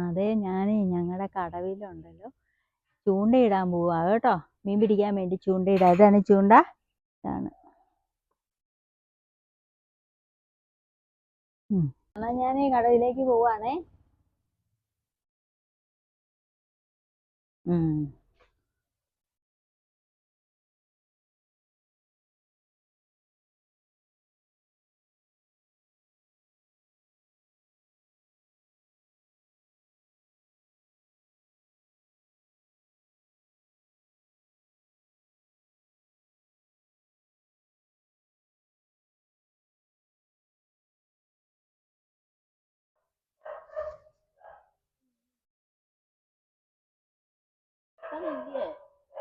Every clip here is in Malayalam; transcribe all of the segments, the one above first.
അതെ, ഞങ്ങളുടെ കടവിലുണ്ടല്ലോ ചൂണ്ടയിടാൻ പോവാ കേട്ടോ. മീൻ പിടിക്കാൻ വേണ്ടി ചൂണ്ടയിടാ. ഇതാണ് ചൂണ്ട. ഇതാണ്. എന്നാ ഞാൻ കടവിലേക്ക് പോവാണേ.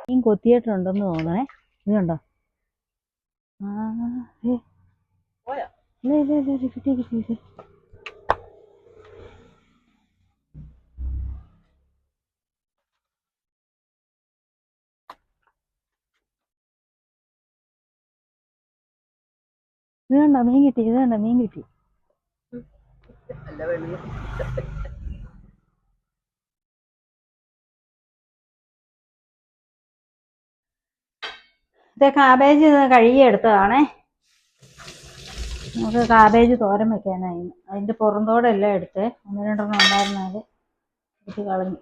മീൻ കൊത്തിയിട്ടുണ്ടെന്ന് തോന്നണേ. ഇത് കണ്ടോ? കിട്ടി. ഇത് കണ്ടോ? മീൻ കിട്ടി. ഇത് കണ്ടോ? മീൻ കിട്ടി. ഇത് കാബേജ് കഴുകിയെടുത്തതാണേ. നമുക്ക് കാബേജ് തോരൻ വെക്കാനായി. അതിൻ്റെ പുറന്തോടെല്ലാം എടുത്ത് 1-2 ഉണ്ടായിരുന്നത് എടുത്ത് കളഞ്ഞു.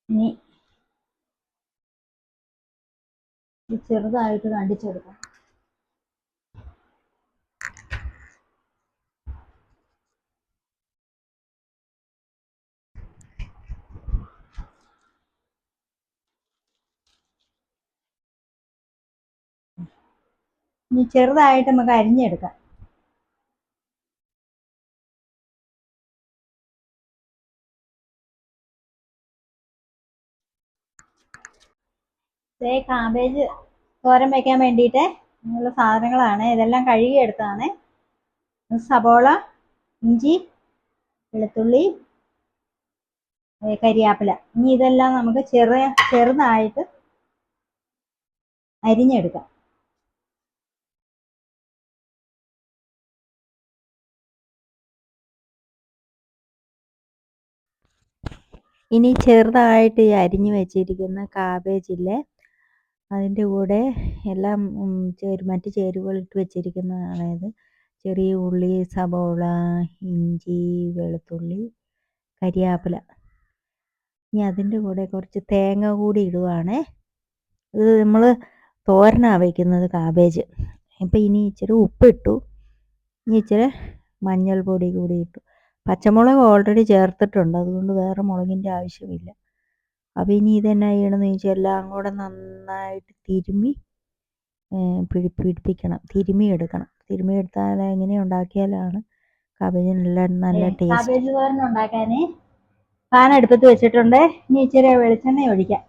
ഇനി ചെറുതായിട്ട് കണ്ടിച്ചെടുക്കാം. ഇനി ചെറുതായിട്ട് നമുക്ക് അരിഞ്ഞെടുക്കാം. കാബേജ് തോരൻ വയ്ക്കാൻ വേണ്ടിയിട്ട് ഉള്ള സാധനങ്ങളാണ്. ഇതെല്ലാം കഴുകിയെടുത്താണ്. സബോള, ഇഞ്ചി, വെളുത്തുള്ളി, കരിയാപ്പില. ഇനി ഇതെല്ലാം നമുക്ക് ചെറുതായിട്ട് അരിഞ്ഞെടുക്കാം. ഇനി ചെറുതായിട്ട് ഈ അരിഞ്ഞു വെച്ചിരിക്കുന്ന കാബേജില്ലേ, അതിൻ്റെ കൂടെ എല്ലാം മറ്റ് ചേരുവകൾ ഇട്ട് വെച്ചിരിക്കുന്നതാണ്. ഇത് ചെറിയ ഉള്ളി, സബോള, ഇഞ്ചി, വെളുത്തുള്ളി, കരിയാപ്പില. ഇനി അതിൻ്റെ കൂടെ കുറച്ച് തേങ്ങ കൂടി ഇടുവാണേ. ഇത് നമ്മൾ തോരനാണ് വയ്ക്കുന്നത് കാബേജ്. ഇപ്പം ഇനി ഇച്ചിരി ഉപ്പിട്ടു. ഇനി ഇച്ചിരി മഞ്ഞൾപ്പൊടി കൂടി ഇട്ടു. പച്ചമുളക് ഓൾറെഡി ചേർത്തിട്ടുണ്ട്, അതുകൊണ്ട് വേറെ മുളകിൻ്റെ ആവശ്യമില്ല. അപ്പോൾ ഇനി ഇതെന്നാ ചെയ്യണമെന്ന് ചോദിച്ചാൽ എല്ലാം കൂടെ നന്നായിട്ട് പിടിപ്പിക്കണം, തിരുമിയെടുക്കണം. തിരുമിയെടുത്താൽ എങ്ങനെ ഉണ്ടാക്കിയാലാണ് കാബേജിനെല്ലാം നല്ല ടേസ്റ്റ്. കാബേജ് തോരൻ ഉണ്ടാക്കാൻ പാൻ അടുപ്പത്ത് വെച്ചിട്ടുണ്ട്. ഇനി ഇച്ചിരി വെളിച്ചെണ്ണ ഒഴിക്കാം.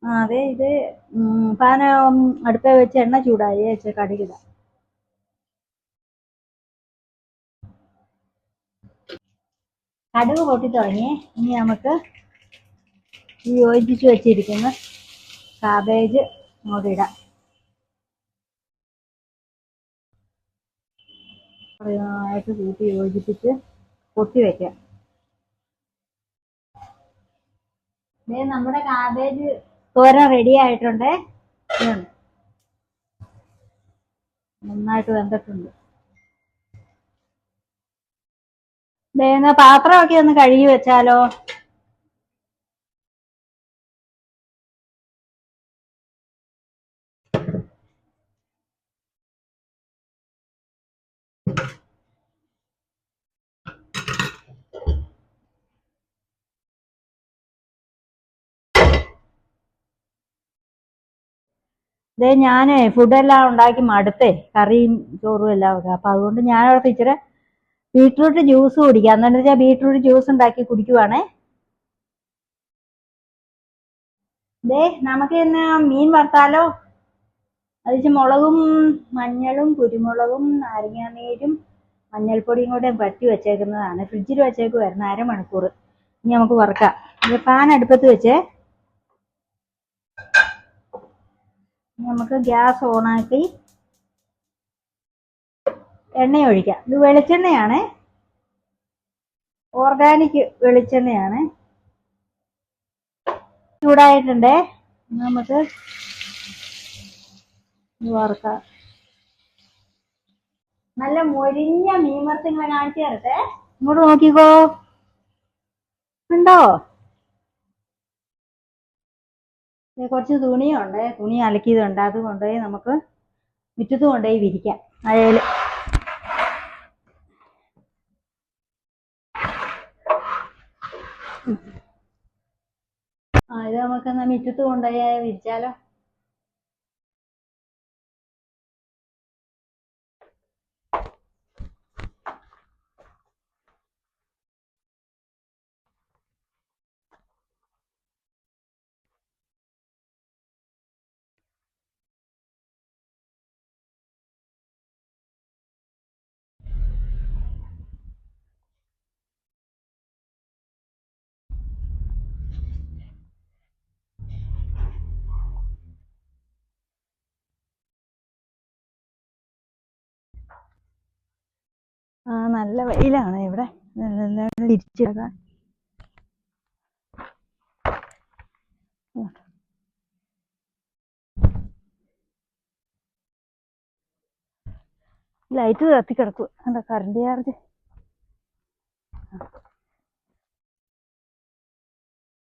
അതെ, ഇത് പാൻ അടുപ്പേ വെച്ച് എണ്ണ ചൂടായി വെച്ച് കടുകിടാം. കടുക് പൊട്ടി തുടങ്ങി. ഇനി നമുക്ക് ഈ യോജിച്ച് വെച്ചിരിക്കുന്ന കാബേജ് അങ്ങോട്ട് ഇടാം. ആയിട്ട് കൂട്ടി യോജിപ്പിച്ച് പൊട്ടി വയ്ക്കാം. നമ്മുടെ കാബേജ് തോരൻ റെഡി ആയിട്ടുണ്ട്. നന്നായിട്ട് വെന്തിട്ടുണ്ട്. പാത്രമൊക്കെ ഒന്ന് കഴുകി വെച്ചാലോ? ഞാൻ ഫുഡെല്ലാം ഉണ്ടാക്കി മടുത്തേ, കറിയും ചോറും എല്ലാം ഒക്കെ. അപ്പം അതുകൊണ്ട് ഞാനവിടെ ഇച്ചിരി ബീട്രൂട്ട് ജ്യൂസ് കുടിക്കാം. എന്താണെന്ന് വെച്ചാൽ ബീട്രൂട്ട് ജ്യൂസ് ഉണ്ടാക്കി കുടിക്കുവാണേ. നമുക്ക് ഇന്ന് മീൻ വറുത്താലോ? അതിച്ച് മുളകും മഞ്ഞളും കുരുമുളകും നാരങ്ങാനീരും മഞ്ഞൾപ്പൊടിയും കൂടെ പറ്റി വെച്ചേക്കുന്നതാണ്. ഫ്രിഡ്ജിൽ വെച്ചേക്കുമായിരുന്നു 1/2 മണിക്കൂർ. ഇനി നമുക്ക് വറുക്കാം. പാൻ അടുപ്പത്ത് വെച്ച് നമുക്ക് ഗ്യാസ് ഓണാക്കി എണ്ണ ഒഴിക്കാം. ഇത് വെളിച്ചെണ്ണയാണ്, ഓർഗാനിക് വെളിച്ചെണ്ണയാണ്. ചൂടായിട്ടുണ്ട്, നമുക്ക് വറുക്കാം. നല്ല മൊരിഞ്ഞ മീൻ വറുത്തിങ്ങളെ കാണിച്ചു തരട്ടെ. ഇങ്ങോട്ട് നോക്കിക്കോ, ഉണ്ടോ? കുറച്ച് തുണിയുണ്ട്, തുണി അലക്കിയതുണ്ട്. അത് കൊണ്ടുപോയി നമുക്ക് മുറ്റത്ത് കൊണ്ടുപോയി വിരിക്കാം. അയൽ ഇത് നമുക്ക് എന്നാ മുറ്റത്ത് കൊണ്ടുപോയി വിരിച്ചാലോ? നല്ല വെയിലാണ് ഇവിടെ. വിരിച്ചിടാം. ലൈറ്റ് കത്തി കിടക്കും. എന്താ കറണ്ട് ചാർജ്?